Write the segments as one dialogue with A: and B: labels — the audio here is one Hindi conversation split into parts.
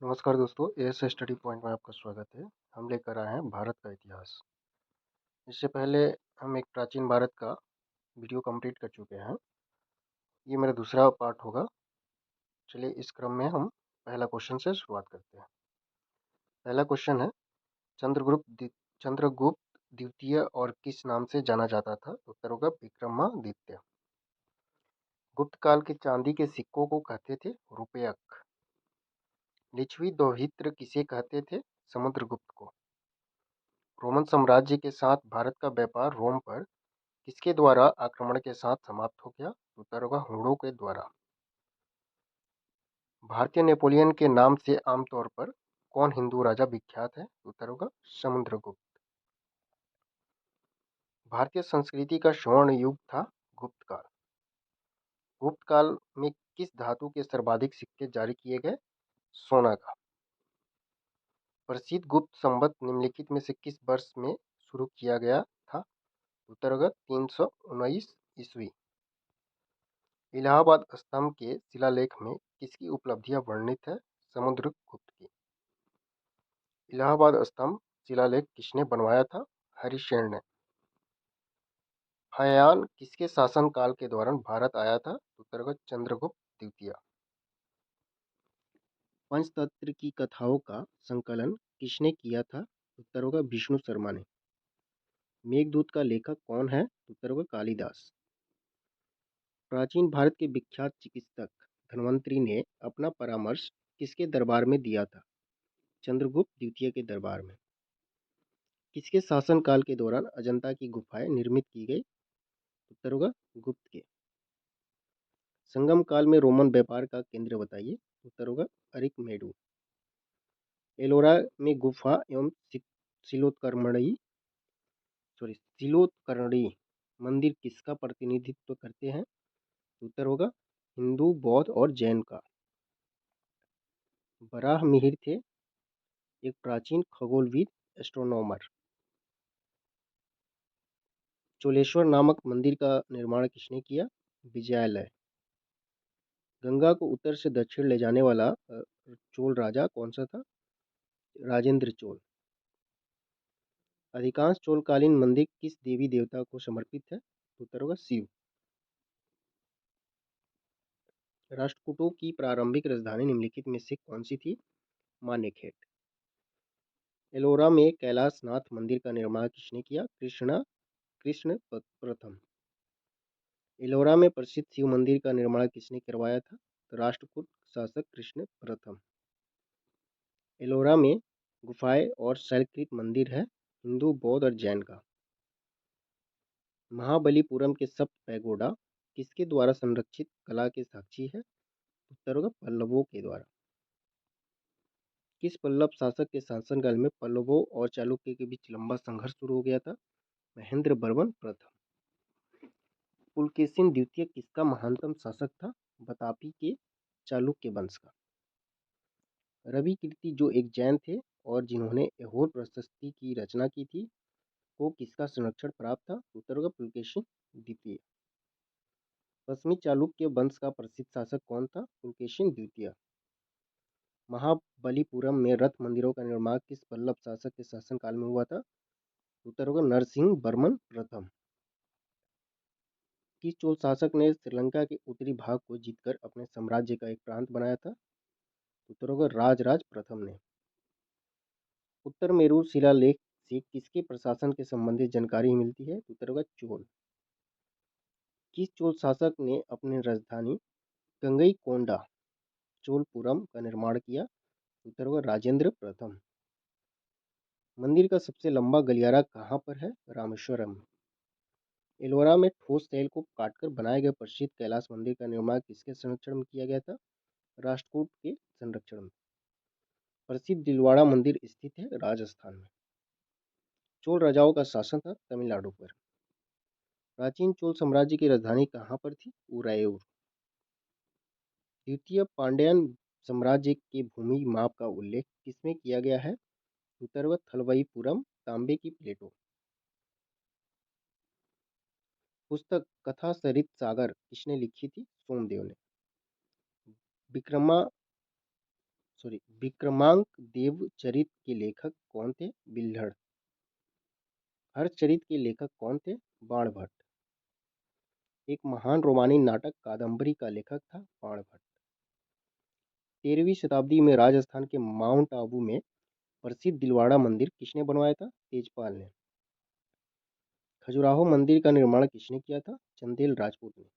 A: नमस्कार दोस्तों, एएस स्टडी पॉइंट में आपका स्वागत है। हम लेकर आए हैं भारत का इतिहास। इससे पहले हम एक प्राचीन भारत का वीडियो कंप्लीट कर चुके हैं। ये मेरा दूसरा पार्ट होगा। चलिए इस क्रम में हम पहला क्वेश्चन से शुरुआत करते हैं। पहला क्वेश्चन है, चंद्रगुप्त द्वितीय और किस नाम से जाना जाता था? उत्तर होगा विक्रमादित्य। गुप्त काल के चांदी के सिक्कों को कहते थे रुपयक। लिच्छवी दोहित्र किसे कहते थे? समुद्रगुप्त को। रोमन साम्राज्य के साथ भारत का व्यापार रोम पर किसके द्वारा आक्रमण के साथ समाप्त हो गया? उत्तर होगा हुणों के द्वारा। भारतीय नेपोलियन के नाम से आमतौर पर कौन हिंदू राजा विख्यात है? उत्तर होगा समुद्रगुप्त। भारतीय संस्कृति का स्वर्ण युग था गुप्त काल। गुप्त काल में किस धातु के सर्वाधिक सिक्के जारी किए गए? सोना का। प्रसिद्ध गुप्त संवत निम्नलिखित में से किस वर्ष में शुरू किया गया था? उत्तर होगा 319 ईस्वी। इलाहाबाद स्तंभ के शिलालेख में किसकी उपलब्धियां वर्णित है? समुद्रगुप्त की। इलाहाबाद स्तंभ शिलालेख किसने बनवाया था? हरिशेन ने। हायान किसके शासन काल के दौरान भारत आया था? उत्तर होगा चंद्रगुप्त द्वितीय। पंचतंत्र की कथाओं का संकलन किसने किया था? उत्तर होगा विष्णु शर्मा ने। मेघदूत का लेखक कौन है? उत्तर होगा कालिदास। प्राचीन भारत के विख्यात चिकित्सक धन्वंतरि ने अपना परामर्श किसके दरबार में दिया था? चंद्रगुप्त द्वितीय के दरबार में। किसके शासनकाल के दौरान अजंता की गुफाएं निर्मित की गई? उत्तर होगा गुप्त के। संगम काल में रोमन व्यापार का केंद्र बताइए? उत्तर होगा अरिकमेडू। एलोरा में गुफा एवं शिलोत्कर्णी मंदिर किसका प्रतिनिधित्व करते हैं? उत्तर होगा हिंदू, बौद्ध और जैन का। वराहमिहिर थे एक प्राचीन खगोलविद, एस्ट्रोनॉमर। चोलेश्वर नामक मंदिर का निर्माण किसने किया? विजयालय। गंगा को उत्तर से दक्षिण ले जाने वाला चोल राजा कौन सा था? राजेंद्र चोल। अधिकांश चोलकालीन मंदिर किस देवी देवता को समर्पित है? उत्तर होगा शिव। राष्ट्रकूटों की प्रारंभिक राजधानी निम्नलिखित में से कौन सी थी? मानेकशॉट। एलोरा में कैलाशनाथ मंदिर का निर्माण किसने किया? कृष्ण प्रथम। एलोरा में प्रसिद्ध शिव मंदिर का निर्माण किसने करवाया था? तो राष्ट्रकूट शासक कृष्ण प्रथम। एलोरा में गुफाएं और शैलकृत मंदिर है हिंदू, बौद्ध और जैन का। महाबलीपुरम के सप्त पैगोडा किसके द्वारा संरक्षित कला के साक्षी है? उत्तर होगा पल्लवों के द्वारा। किस पल्लव शासक के शासनकाल में पल्लवों और चालुक्य के बीच लंबा संघर्ष शुरू हो गया था? महेंद्र वर्मन प्रथम। पुलकेशिन द्वितीय किसका महानतम शासक था? बतापी के चालुक्य वंश का। रवि कीर्ति जो एक जैन थे और जिन्होंने ऐहोल प्रशस्ति की रचना की थी, को किसका संरक्षण प्राप्त था? उत्तर होगा पुलकेशिन द्वितीय। पश्चिमी चालुक्य वंश का प्रसिद्ध शासक कौन था? पुलकेशिन द्वितीय। महाबलीपुरम में रथ मंदिरों का निर्माण किस पल्लव शासक के शासनकाल में हुआ था? उत्तर होगा नरसिंह वर्मन प्रथम। किस चोल शासक ने श्रीलंका के उत्तरी भाग को जीतकर अपने साम्राज्य का एक प्रांत बनाया था? उत्तर होगा राजराज प्रथम ने। उत्तर मेरू शिलालेख से किसके प्रशासन के संबंधित जानकारी मिलती है? उत्तर होगा चोल। किस चोल शासक ने अपनी राजधानी गंगईकोंडा चोलपुरम का निर्माण किया? उत्तर होगा राजेंद्र प्रथम। मंदिर का सबसे लंबा गलियारा कहाँ पर है? रामेश्वरम। एलोरा में ठोस तेल को काटकर बनाए गए प्रसिद्ध कैलाश मंदिर का निर्माण किसके संरक्षण में किया गया था? राष्ट्रकूट के संरक्षण में। प्रसिद्ध दिलवाड़ा मंदिर स्थित है राजस्थान में। चोल राजाओं का शासन था तमिलनाडु पर। प्राचीन चोल साम्राज्य की राजधानी कहाँ पर थी? उरायूर। द्वितीय पांड्यन साम्राज्य के भूमि माप का उल्लेख किसमें किया गया है? उत्तर व थलवईपुरम तांबे की प्लेटों। पुस्तक कथा सरित सागर किसने लिखी थी? सोमदेव ने। विक्रमा विक्रमांक देवचरित के लेखक कौन थे? बिल्हड़। हर्षचरित के लेखक कौन थे? बाणभट्ट। एक महान रोमानी नाटक कादम्बरी का लेखक था बाणभट्ट। 13वीं शताब्दी में राजस्थान के माउंट आबू में प्रसिद्ध दिलवाड़ा मंदिर किसने बनवाया था? तेजपाल ने। खजुराहो मंदिर का निर्माण किसने किया था? चंदेल राजपूत ने।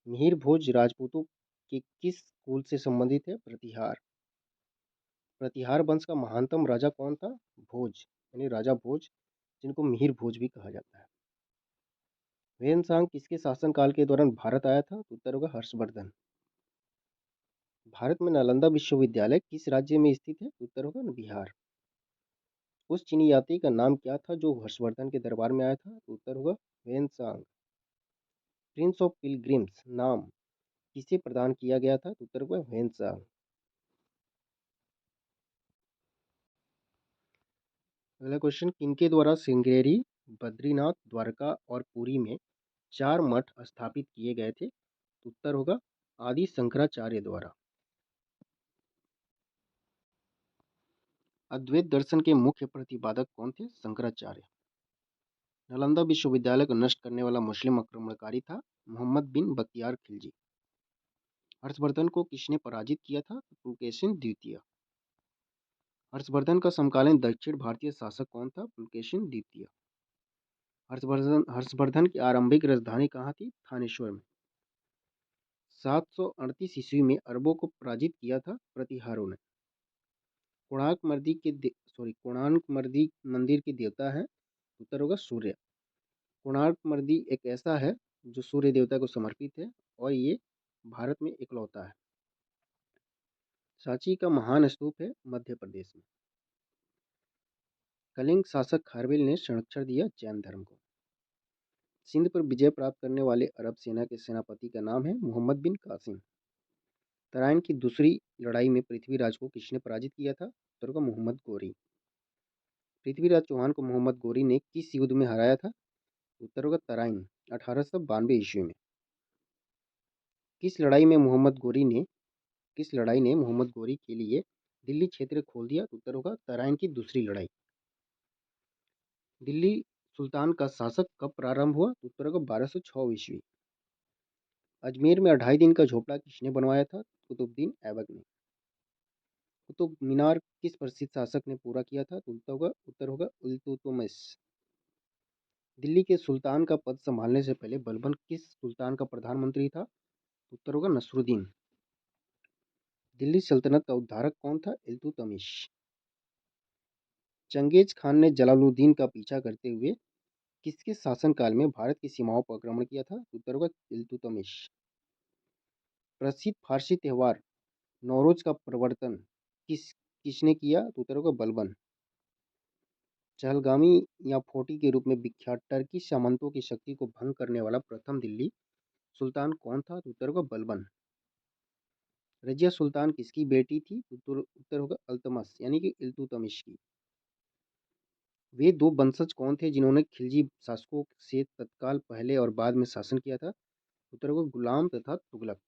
A: मिहिर भोज राजपूतों के किस कुल से संबंधित है? प्रतिहार। प्रतिहार वंश का महानतम राजा कौन था? भोज, यानी राजा भोज, जिनको मिहिर भोज भी कहा जाता है। ह्वेनसांग किसके शासनकाल के दौरान भारत आया था? उत्तर होगा हर्षवर्धन। भारत में नालंदा विश्वविद्यालय किस राज्य में स्थित है? उत्तर होगा बिहार। उस चीनी यात्री का नाम क्या था जो हर्षवर्धन के दरबार में आया था? उत्तर होगा ह्वेनसांग। प्रिंस ऑफ पिलग्रिम्स नाम किसे प्रदान किया गया था? उत्तर होगा ह्वेनसांग। अगला क्वेश्चन, किनके द्वारा श्रृंगेरी, बद्रीनाथ, द्वारका और पुरी में 4 मठ स्थापित किए गए थे? उत्तर होगा आदि शंकराचार्य द्वारा। अद्वैत दर्शन के मुख्य प्रतिपादक कौन थे? शंकराचार्य। नालंदा विश्वविद्यालय को नष्ट करने वाला मुस्लिम आक्रमणकारी था मोहम्मद बिन बख्तियार खिलजी। हर्षवर्धन को किसने पराजित किया था? पुलकेशिन द्वितीय। हर्षवर्धन का समकालीन दक्षिण भारतीय शासक कौन था? पुलकेशिन द्वितीय। हर्षवर्धन की आरंभिक राजधानी कहाँ थी? थानेश्वर में। 738 ईस्वी में अरबों को पराजित किया था प्रतिहारों ने। कोणार्क मंदिर के देवता है? उत्तर होगा सूर्य। कोणार्क मंदिर एक ऐसा है जो सूर्य देवता को समर्पित है और ये भारत में इकलौता है। सांची का महान स्तूप है मध्य प्रदेश में। कलिंग शासक खारवेल ने संरक्षण दिया जैन धर्म को। सिंध पर विजय प्राप्त करने वाले अरब सेना के सेनापति का नाम है मोहम्मद बिन कासिम। तराइन की दूसरी लड़ाई में पृथ्वीराज को किसने पराजित किया था? उत्तर होगा मोहम्मद गोरी। पृथ्वीराज चौहान को मोहम्मद गोरी ने किस युद्ध में हराया था? उत्तर होगा तराइन, 1892 ईस्वी में। किस लड़ाई ने मोहम्मद गोरी के लिए दिल्ली क्षेत्र खोल दिया? उत्तर होगा तराइन की दूसरी लड़ाई। दिल्ली सुल्तान का शासक कब प्रारंभ हुआ? उत्तर होगा 1206 ईस्वी। अजमेर में 2.5 दिन का झोपड़ा किसने बनवाया था? कुतुबुद्दीन ऐबक ने। कुतुब मीनार किस प्रसिद्ध शासक ने पूरा किया था? उत्तर होगा इल्तुतमिश। दिल्ली के सुल्तान का पद संभालने से पहले बलबन किस सुल्तान का प्रधानमंत्री था? उत्तर होगा नसरुद्दीन। दिल्ली सल्तनत का उद्धारक कौन था? इल्तुतमिश। चंगेज खान ने जलालुद्दीन का पीछा करते हुए किसके शासनकाल में भारत की सीमाओं पर आक्रमण किया था? उत्तर होगा इल्तुतमिश। प्रसिद्ध फारसी त्यौहार नौरोज का प्रवर्तन किसने किया? उत्तर होगा बलबन। चहलगामी या फोर्टी के रूप में विख्यात टर्की सामंतों की शक्ति को भंग करने वाला प्रथम दिल्ली सुल्तान कौन था? उत्तर होगा बलबन। रजिया सुल्तान किसकी बेटी थी? उत्तर होगा अल्तमश यानी कि इल्तुतमिश की। वे 2 वंशज कौन थे जिन्होंने खिलजी शासकों से तत्काल पहले और बाद में शासन किया था? उत्तर होगा गुलाम तथा तुगलक।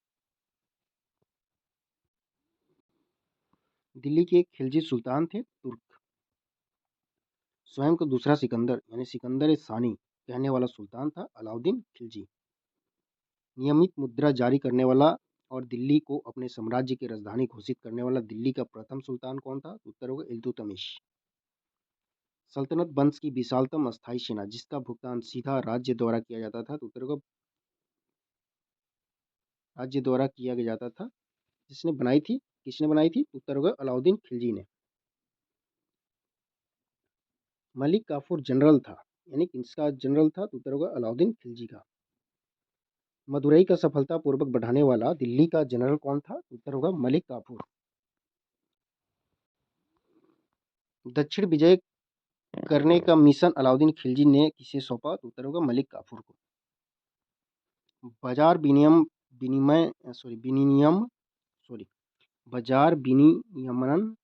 A: दिल्ली के एक खिलजी सुल्तान थे तुर्क। स्वयं को दूसरा सिकंदर यानी सिकंदर सानी कहने वाला सुल्तान था अलाउद्दीन खिलजी। नियमित मुद्रा जारी करने वाला और दिल्ली को अपने साम्राज्य की राजधानी घोषित करने वाला दिल्ली का प्रथम सुल्तान कौन था? उत्तर होगा इल्तुतमिश। सल्तनत वंश की विशालतम अस्थायी सेना जिसका भुगतान सीधा राज्य द्वारा किया जाता था? उत्तर होगा राज्य द्वारा किया जाता था। किसने बनाई थी? उत्तर होगा अलाउद्दीन खिलजी ने। मलिक काफूर जनरल था यानी किसका जनरल था? उत्तर होगा अलाउद्दीन खिलजी का। मदुरई का सफलतापूर्वक बढ़ाने वाला दिल्ली का जनरल कौन था? उत्तर होगा मलिक काफूर। दक्षिण विजय करने का मिशन अलाउद्दीन खिलजी ने किसे सौंपा? उत्तर होगा मलिक काफूर को। बाजार विनियमन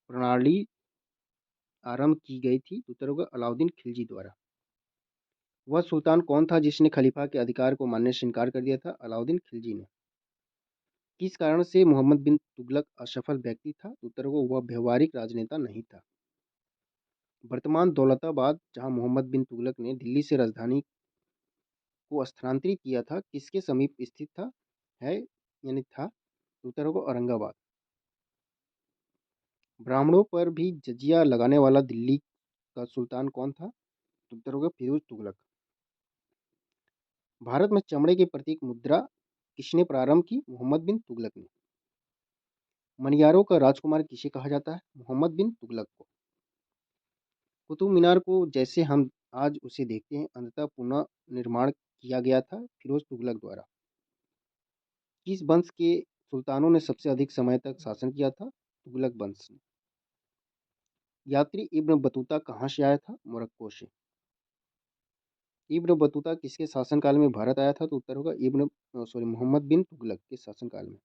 A: प्रणाली आरंभ की गई थी? उत्तर होगा अलाउद्दीन खिलजी द्वारा। वह सुल्तान कौन था जिसने खलीफा के अधिकार को मानने से इनकार कर दिया था? अलाउद्दीन खिलजी ने। किस कारण से मोहम्मद बिन तुगलक असफल व्यक्ति था? उत्तर को वह व्यवहारिक राजनेता नहीं था। वर्तमान दौलताबाद जहां मोहम्मद बिन तुगलक ने दिल्ली से राजधानी को स्थानांतरित किया था, किसके समीप स्थित था है यानी था? उत्तर को औरंगाबाद। ब्राह्मणों पर भी जजिया लगाने वाला दिल्ली का सुल्तान कौन था? उत्तर होगा फिरोज तुगलक। भारत में चमड़े के प्रतीक मुद्रा किसने प्रारंभ की? मोहम्मद बिन तुगलक ने। मनियारों का राजकुमार किसे कहा जाता है? मोहम्मद बिन तुगलक को। कुतुब मीनार को जैसे हम आज उसे देखते हैं, अंततः पुनः निर्माण किया गया था फिरोज तुगलक द्वारा। किस वंश के सुल्तानों ने सबसे अधिक समय तक शासन किया था? तुगलक वंश ने। यात्री इब्न बतूता कहाँ से आया था? मोरक्को से। इब्न बतूता किसके शासनकाल में भारत आया था? तो उत्तर होगा मोहम्मद बिन तुगलक के शासनकाल में।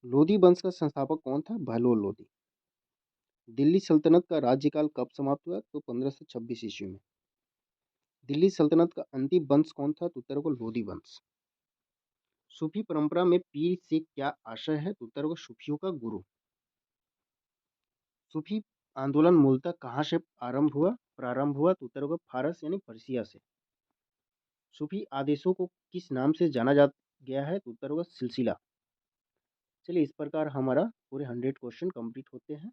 A: लोधी वंश का संस्थापक कौन था? बहलोल लोधी। दिल्ली सल्तनत का राज्यकाल कब समाप्त हुआ? तो 1526 ईस्वी में। दिल्ली सल्तनत का अंतिम वंश कौन था? तो उत्तर होगा लोधी वंश। सूफी परंपरा में पीर से क्या आशय है? तो उत्तर होगा सूफियों का गुरु। सूफी आंदोलन मूलतः कहाँ से प्रारंभ हुआ? तो उत्तर होगा फारस यानी पर्सिया से। सूफी आदेशों को किस नाम से जाना जा गया है? तो उत्तर होगा सिलसिला। चलिए, इस प्रकार हमारा पूरे 100 क्वेश्चन कंप्लीट होते हैं।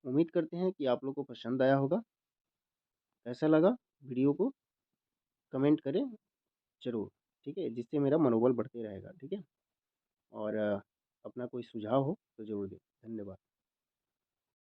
A: उम्मीद करते हैं कि आप लोग को पसंद आया होगा। कैसा लगा वीडियो को कमेंट करें ज़रूर, ठीक है, जिससे मेरा मनोबल बढ़ते रहेगा, ठीक है। और अपना कोई सुझाव हो तो ज़रूर दें। धन्यवाद।